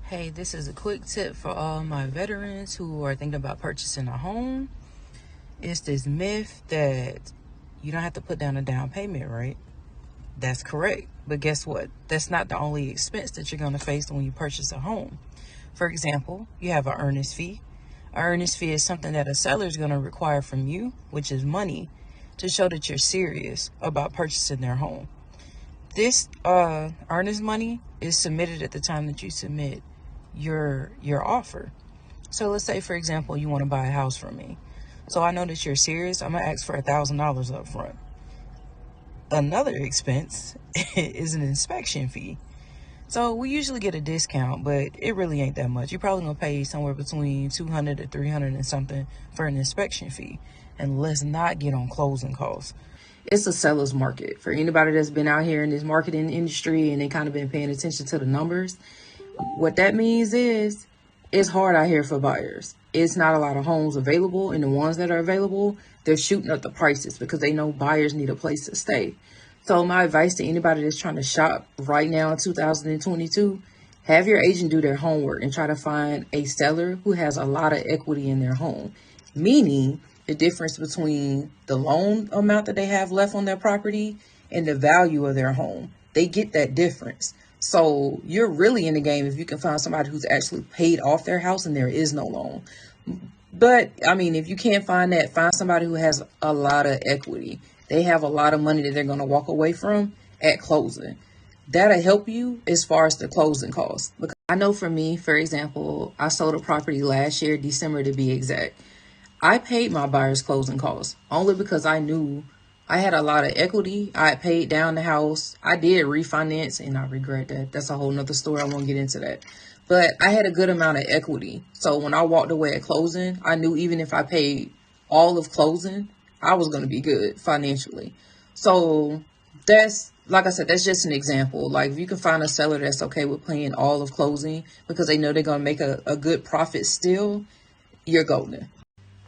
Hey, this is a quick tip for all my veterans who are thinking about purchasing a home. It's this myth that you don't have to put down a down payment, right? That's correct. But guess what? That's not the only expense that you're going to face when you purchase a home. For example, you have an earnest fee. An earnest fee is something that a seller is going to require from you, which is money, to show that you're serious about purchasing their home. This earnest money is submitted at the time that you submit your offer. So let's say, for example, you want to buy a house from me. So I know that you're serious. I'm gonna ask for $1,000 up front. Another expense is an inspection fee. So we usually get a discount, but it really ain't that much. You're probably gonna pay somewhere between $200 to $300 and something for an inspection fee. And let's not get on closing costs. It's a seller's market. For anybody that's been out here in this marketing industry and they kind of been paying attention to the numbers, what that means is it's hard out here for buyers. It's not a lot of homes available, and the ones that are available, they're shooting up the prices because they know buyers need a place to stay. So my advice to anybody that's trying to shop right now in 2022, have your agent do their homework and try to find a seller who has a lot of equity in their home, meaning the difference between the loan amount that they have left on their property and the value of their home. They get that difference. So you're really in the game if you can find somebody who's actually paid off their house and there is no loan. But I mean, if you can't find that, find somebody who has a lot of equity. They have a lot of money that they're going to walk away from at closing. That'll help you as far as the closing costs. Because I know for me, for example, I sold a property last year, December to be exact. I paid my buyer's closing costs only because I knew I had a lot of equity. I had paid down the house. I did refinance, and I regret that. That's a whole nother story. I won't get into that. But I had a good amount of equity. So when I walked away at closing, I knew even if I paid all of closing, I was going to be good financially. So that's, like I said, that's just an example. Like if you can find a seller that's okay with paying all of closing because they know they're going to make a good profit still, you're golden.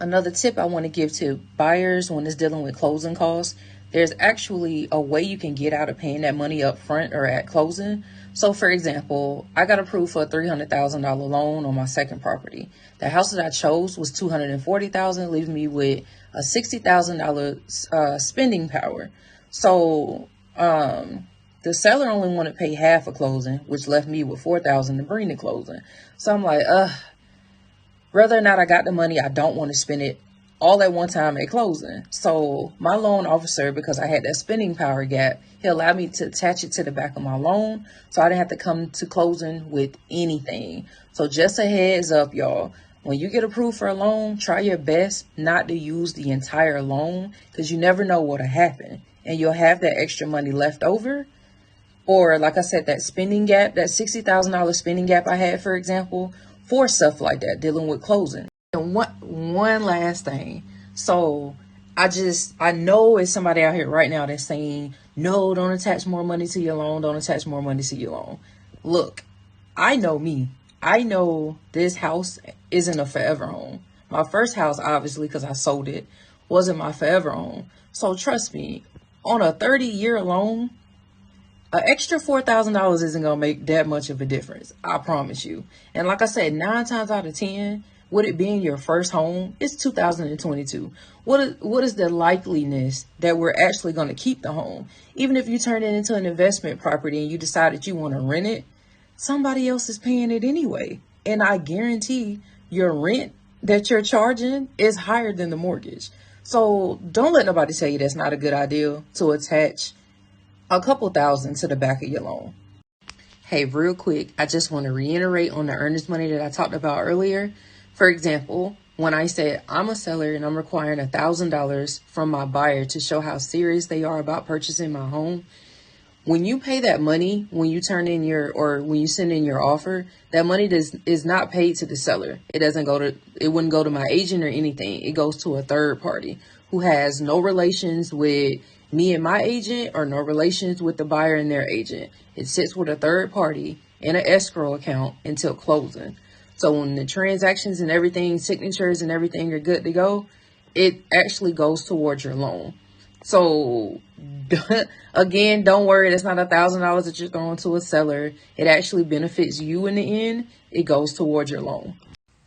Another tip I want to give to buyers when it's dealing with closing costs, there's actually a way you can get out of paying that money up front or at closing. So for example, I got approved for a $300,000 loan on my second property. The house that I chose was $240,000, leaving me with a $60,000 spending power. So the seller only wanted to pay half of closing, which left me with $4,000 to bring to closing. So I'm like, whether or not I got the money, I don't want to spend it all at one time at closing. So my loan officer, because I had that spending power gap, he allowed me to attach it to the back of my loan so I didn't have to come to closing with anything. So just a heads up, y'all. When you get approved for a loan, try your best not to use the entire loan because you never know what'll happen. And you'll have that extra money left over. Or like I said, that spending gap, that $60,000 spending gap I had, for example, for stuff like that, dealing with closing. And one last thing. So I know it's somebody out here right now that's saying, no, don't attach more money to your loan. Don't attach more money to your loan. Look, I know me. I know this house isn't a forever home. My first house, obviously, because I sold it, wasn't my forever home. So trust me, on a 30-year loan, an extra $4,000 isn't going to make that much of a difference. I promise you. And like I said, 9 times out of 10, with it being your first home, it's 2022. What is the likeliness that we're actually going to keep the home? Even if you turn it into an investment property and you decide that you want to rent it, somebody else is paying it anyway. And I guarantee your rent that you're charging is higher than the mortgage. So don't let nobody tell you that's not a good idea to attach a couple thousand to the back of your loan. Hey, real quick, I just want to reiterate on the earnest money that I talked about earlier. For example, when I said I'm a seller and I'm requiring $1,000 from my buyer to show how serious they are about purchasing my home, when you pay that money, when you send in your offer, that money is not paid to the seller. It wouldn't go to my agent or anything. It goes to a third party who has no relations with me and my agent or no relations with the buyer and their agent. It sits with a third party in an escrow account until closing. So when the transactions and everything, signatures and everything are good to go, it actually goes towards your loan. So again, don't worry. It's not $1,000 that you're throwing to a seller. It actually benefits you in the end. It goes towards your loan.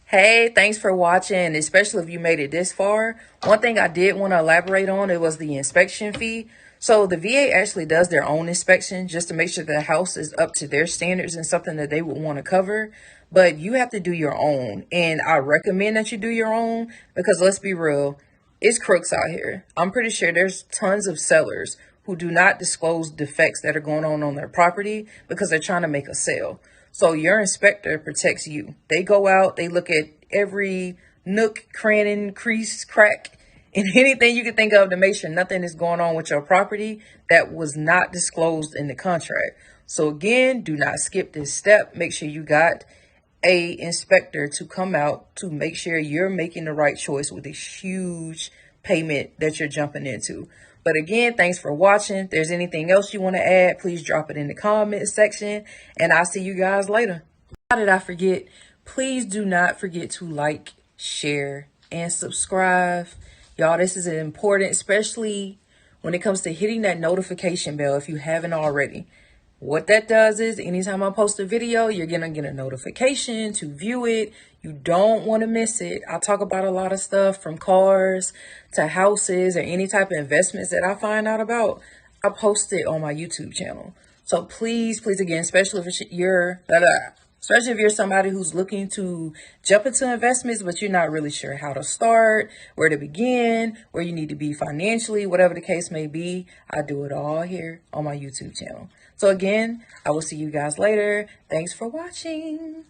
Hey, thanks for watching, especially if you made it this far. One thing I did want to elaborate on, it was the inspection fee. So the VA actually does their own inspection just to make sure the house is up to their standards and something that they would want to cover. But you have to do your own. And I recommend that you do your own because let's be real, it's crooks out here. I'm pretty sure there's tons of sellers who do not disclose defects that are going on their property because they're trying to make a sale. So your inspector protects you. They go out, they look at every nook, cranny, crease, crack, and anything you can think of to make sure nothing is going on with your property that was not disclosed in the contract. So again, do not skip this step. Make sure you got a inspector to come out to make sure you're making the right choice with this huge payment that you're jumping into. But again, thanks for watching. If there's anything else you want to add, please drop it in the comment section, and I'll see you guys later. How did I forget? Please do not forget to like, share, and subscribe. Y'all, this is important, especially when it comes to hitting that notification bell if you haven't already. What that does is anytime I post a video, you're going to get a notification to view it. You don't want to miss it. I talk about a lot of stuff from cars to houses or any type of investments that I find out about. I post it on my YouTube channel. So please, please, again, especially if you're somebody who's looking to jump into investments, but you're not really sure how to start, where to begin, where you need to be financially, whatever the case may be, I do it all here on my YouTube channel. So again, I will see you guys later. Thanks for watching.